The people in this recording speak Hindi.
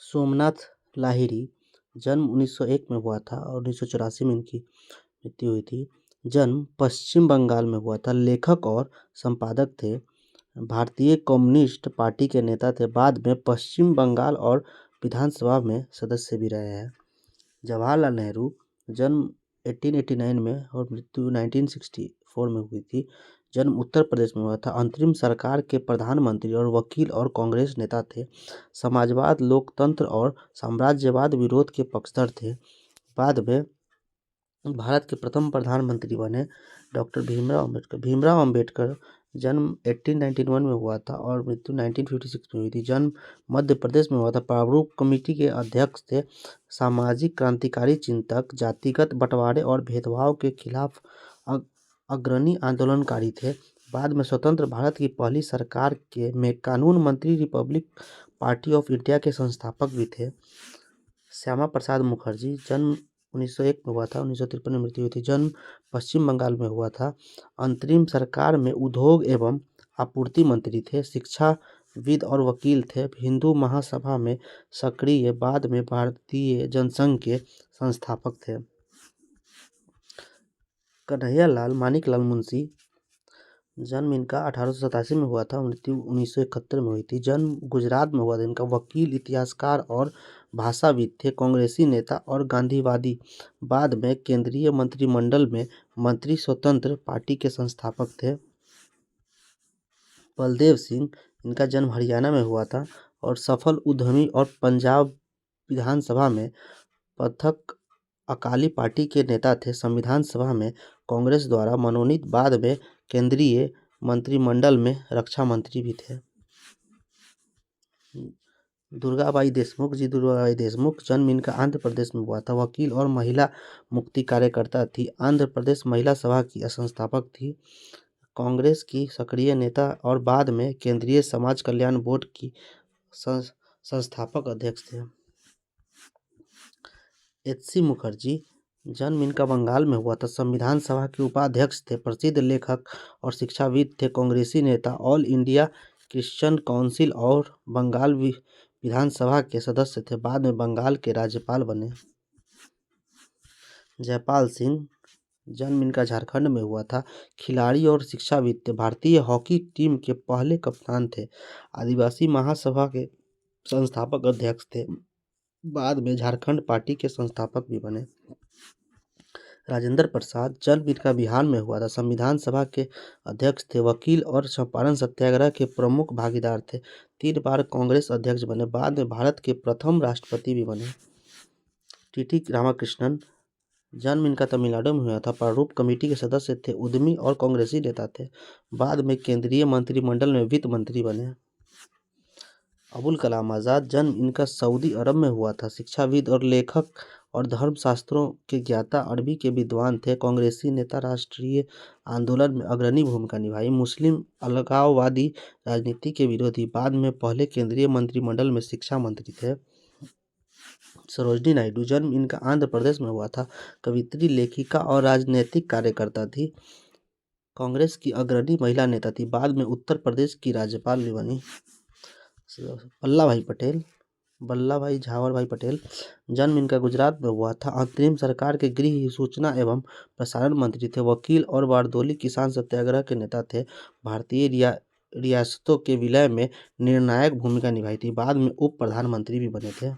सोमनाथ लाहिड़ी जन्म 1901 में हुआ था और 1984 में इनकी मृत्यु हुई थी। जन्म पश्चिम बंगाल में हुआ था। लेखक और संपादक थे। भारतीय कम्युनिस्ट पार्टी के नेता थे। बाद में पश्चिम बंगाल और विधानसभा में सदस्य भी रहे हैं। जवाहरलाल नेहरू जन्म 1889 में और मृत्यु 1964 में हुई थी। जन्म उत्तर प्रदेश में हुआ था। अंतरिम सरकार के प्रधानमंत्री और वकील और कांग्रेस नेता थे। समाजवाद, लोकतंत्र और साम्राज्यवाद विरोध के पक्षधर थे। बाद में भारत के प्रथम प्रधानमंत्री बने डॉक्टर भीमराव अम्बेडकर। भीमराव अम्बेडकर जन्म 1891 में हुआ था और मृत्यु 1956 में हुई थी। जन्म मध्य प्रदेश में हुआ था। प्रारूप कमेटी के अध्यक्ष थे। सामाजिक क्रांतिकारी चिंतक, जातिगत बंटवारे और भेदभाव के खिलाफ अग्रणी आंदोलनकारी थे। बाद में स्वतंत्र भारत की पहली सरकार के में कानून मंत्री, रिपब्लिक पार्टी ऑफ इंडिया के संस्थापक भी थे। श्यामा प्रसाद मुखर्जी जन्म 1901 में हुआ था, 1953 में मृत्यु हुई थी। जन्म पश्चिम बंगाल में हुआ था। अंतरिम सरकार में उद्योग एवं आपूर्ति मंत्री थे। शिक्षाविद और वकील थे। हिंदू महासभा में सक्रिय। बाद में भारतीय जनसंघ के संस्थापक थे। कन्हैयालाल मानिकलाल मुंशी जन्म इनका 1887 में हुआ था, मृत्यु 1971 में हुई थी। जन्म गुजरात में हुआ था इनका। वकील, इतिहासकार और भाषाविद थे। कांग्रेसी नेता और गांधीवादी। बाद में केंद्रीय मंत्रिमंडल में मंत्री। स्वतंत्र पार्टी के संस्थापक थे। बलदेव सिंह इनका जन्म हरियाणा में हुआ था और सफल उद्यमी और पंजाब विधानसभा में पथक अकाली पार्टी के नेता थे। संविधान सभा में कांग्रेस द्वारा मनोनीत। बाद में केंद्रीय मंत्रिमंडल में रक्षा मंत्री भी थे। दुर्गाबाई देशमुख जन्म इनका आंध्र प्रदेश में हुआ था। वकील और महिला मुक्ति कार्यकर्ता थी। आंध्र प्रदेश महिला सभा की संस्थापक थी। कांग्रेस की सक्रिय नेता और बाद में केंद्रीय समाज कल्याण बोर्ड की संस्थापक अध्यक्ष थे। एच.सी. मुखर्जी जन्म इनका बंगाल में हुआ था। संविधान सभा के उपाध्यक्ष थे। प्रसिद्ध लेखक और शिक्षाविद थे। कांग्रेसी नेता। ऑल इंडिया क्रिश्चियन काउंसिल और बंगाल विधानसभा के सदस्य थे। बाद में बंगाल के राज्यपाल बने। जयपाल सिंह जन्म इनका झारखंड में हुआ था। खिलाड़ी और शिक्षाविद थे। भारतीय हॉकी टीम के पहले कप्तान थे। आदिवासी महासभा के संस्थापक अध्यक्ष थे। बाद में झारखंड पार्टी के संस्थापक भी बने। राजेंद्र प्रसाद जन्म इनका बिहार में हुआ था। संविधान सभा के अध्यक्ष थे। वकील और चंपारण सत्याग्रह के प्रमुख भागीदार थे। 3 बार कांग्रेस अध्यक्ष बने। बाद में भारत के प्रथम राष्ट्रपति भी बने। टी.टी. रामाकृष्णन जन्म इनका तमिलनाडु में हुआ था। प्रारूप कमेटी के सदस्य थे। उद्यमी और कांग्रेसी नेता थे। बाद में केंद्रीय मंत्रिमंडल में वित्त मंत्री बने। अबुल कलाम आज़ाद जन्म इनका सऊदी अरब में हुआ था। शिक्षाविद और लेखक और धर्मशास्त्रों के ज्ञाता, अरबी के विद्वान थे। कांग्रेसी नेता, राष्ट्रीय आंदोलन में अग्रणी भूमिका निभाई। मुस्लिम अलगाववादी राजनीति के विरोधी। बाद में पहले केंद्रीय मंत्रिमंडल में शिक्षा मंत्री थे। सरोजिनी नायडू जन्म इनका आंध्र प्रदेश में हुआ था। कवियत्री, लेखिका और राजनीतिक कार्यकर्ता थी। कांग्रेस की अग्रणी महिला नेता थी। बाद में उत्तर प्रदेश की राज्यपाल भी बनी। वल्लभ भाई झावर भाई पटेल जन्म इनका गुजरात में हुआ था। अंतरिम सरकार के गृह, सूचना एवं प्रसारण मंत्री थे। वकील और बारदोली किसान सत्याग्रह के नेता थे। भारतीय रियासतों के विलय में निर्णायक भूमिका निभाई थी। बाद में उप प्रधानमंत्री भी बने थे।